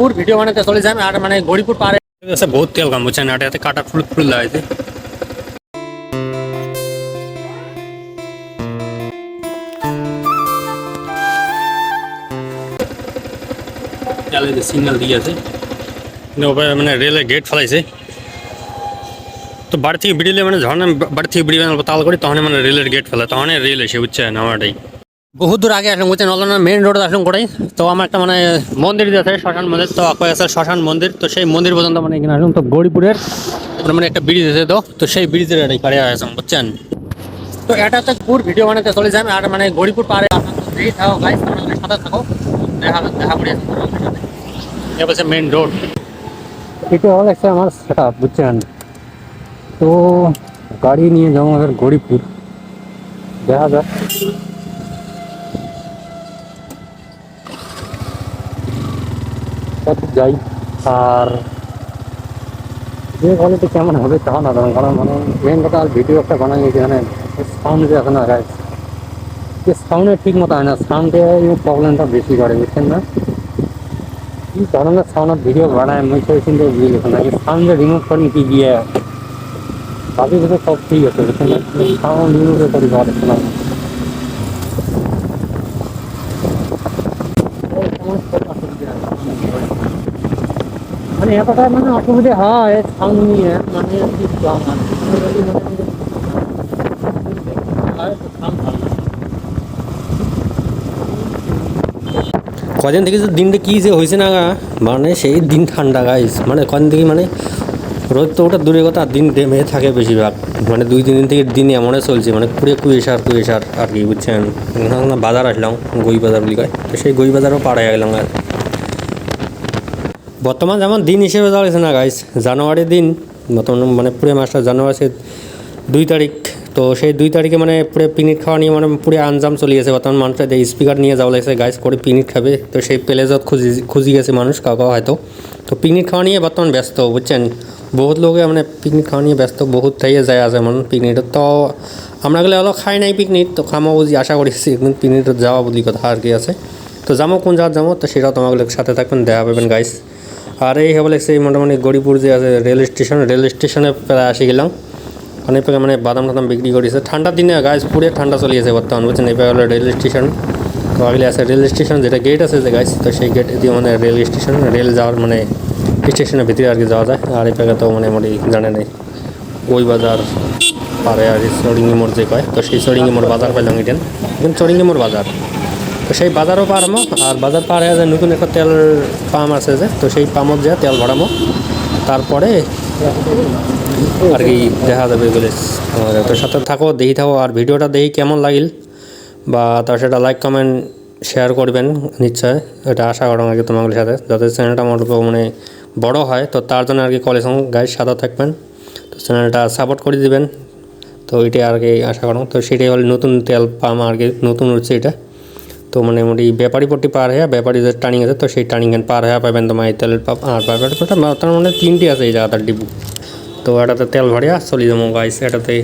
Gauripur video বানাতে চলে যাই আর মানে গৌরীপুর পারে বহুত তেল কম বুঝছেন এটাতে কাটা ফুল ফুল লাগাইছে সিগন্যাল দিয়ে আছে মানে রেলের গেট ফেলাইছে তো বাড়ি থেকে বেরিয়ে মানে যখন বাড়ি থেকে বেরিয়ে তাল করি তখন মানে রেলের গেট ফেলা তখন রেল এসে বুঝছেন আমারটাই বহুত দূর আগে আসলাম বুঝছেন অলনা মেন রোড আসলাম করাই তো আমার একটা মানে মন্দির আছে শ্মশান মন্দির তো আছে শ্মশান মন্দির তো সেই মন্দির পর্যন্ত মানে এখানে আসলাম তো গৌরীপুরের মানে একটা ব্রিজ আছে তো সেই ব্রিজের এটাই পাড়ে আসলাম বুঝছেন তো এটা তো পুরো ভিডিও বানাতে চলে যাই আর মানে গৌরীপুর পাড়ে আপনার থাকো গাইস আপনাদের সাথে থাকো দেখা করে এটা হচ্ছে মেন রোড এটা হলো একটা আমার সেটআপ বুঝছেন তো গাড়ি নিয়ে যাবো আমাদের গৌরীপুর দেখা যাক যাই আর যে কোয়ালিটি কেমন হবে তা না জানো কারণ মানে মেন কথা আর ভিডিও একটা বানাই এখানে সাউন্ড যে আছে না গাইস যে সাউন্ডে ঠিক মতো হয় না সাউন্ডে প্রবলেমটা বেশি করে বুঝছেন না কি ধরনের সাউন্ড ভিডিও বানায় মুই কিন্তু বুঝে গেছে না সাউন্ডে রিমুভ করেন কি গিয়ে বাকি কিছু সব ঠিক আছে বুঝছেন না সাউন্ড রিমুভ করি বাড়ছে না মানে এতটা মানে অসুবিধা হয় সাউন্ড নিয়ে মানে কদিন থেকে দিনটা কী যে হয়েছে না মানে সেই দিন ঠান্ডা গাইস মানে কদিন থেকে মানে রোদ তো ওটা দূরের কথা দিন ডেমে থাকে বেশিরভাগ মানে 2-3 দিন থেকে দিন এমনই চলছে মানে পুরো কুয়েশার আর কি বুঝছেন বাজার আসলাম গই বাজার বলি কয় তো সেই গই বাজারও পাড়ায় গেলাম আর বর্তমান যেমন দিন হিসেবে দাঁড়িয়েছে না গাইস জানুয়ারির দিন বর্তমান মানে পুরো মাসটা জানুয়ারি সে 2 তারিখ তো সেই 2 তারিখে মানে পুরো পিকনিক খাওয়া নিয়ে মানে পুরো আনজাম চলে গেছে বর্তমান মানুষের স্পিকার নিয়ে যাওয়া লাগছে গাইস করে পিকনিক খাবে তো সেই প্লেজত খুঁজি গেছে মানুষ কাউ হয়তো তো পিকনিক খাওয়া নিয়ে বর্তমান ব্যস্ত বুঝছেন বহুত লোকে মানে পিকনিক খাওয়া নিয়ে ব্যস্ত বহুত থেকে যায় আছে এমন পিকনিকত তো আমরা গেলে হলো খাই নাই পিকনিক তো খামো বুঝি আশা করেছি একদিন পিকনিকত যাওয়া বলি কথা আর কি আছে তো যাবো কোন জায়গা যাবো তো সেটাও তোমাগুলোর সাথে থাকবেন দেখা পাবেন গাইস আর এই হবে সেই মোটামুটি গৌরীপুর যে আছে রেল স্টেশনে প্রায় আসি গেলাম অনেক মানে বাদাম টাদাম বিক্রি করেছে ঠান্ডার দিনে গাছ পুরে ঠান্ডা চলে গেছে বর্তমান বুঝছেন এই হলো রেল স্টেশন তো আগলে আছে রেল স্টেশন যেটা গেট আছে যে গাছ তো সেই গেট দিয়ে মানে রেল স্টেশন রেল যাওয়ার মানে স্টেশনের ভিতরে আর কি যাওয়া যায় আর এই তো মানে মোটামুটি জানে নেই ওই বাজার পারে আর চরিঙ্গি মোড় যে কয় তো সেই চরিঙ্গি মোড় বাজার পাইলাম এটেন এখন চরিঙ্গি মোড় বাজার তো সেই বাজারও পারমো আর বাজার পার হয়ে যায় নতুন একটা তেল পাম্প আছে যে তো সেই পাম্পত যা তেল ভরামো তারপরে আর কি দেখা যাবে বলে তো সাথে থাকো দেখি থাকো আর ভিডিওটা দেখি কেমন লাগিল বা তার সেটা লাইক কমেন্ট শেয়ার করবেন নিশ্চয় এটা আশা করো আর কি তোমাদের সাথে যাতে চ্যানেলটা আমার মানে বড় হয় তো তার জন্য আর কি কলেজ গাইড সাথে থাকবেন তো চ্যানেলটা সাপোর্ট করে দিবেন তো এটাই আর কি আশা করো তো সেটাই হল নতুন তেল পাম্প আর কি নতুন উঠছে এটা তো মানে মোটামুটি ব্যাপারী পট্টি পার হয়ে ব্যাপারী যে টার্নিং আছে তো সেই টার্নিং পার হয়ে পাবেন তোমার এই তেলের পাম্প আর ব্যাপারী তার মানে 3টি আছে এই জায়গাটার ডিপু তো এটাতে তেল ভরিয়া চলে যাবো গাইস এটাতে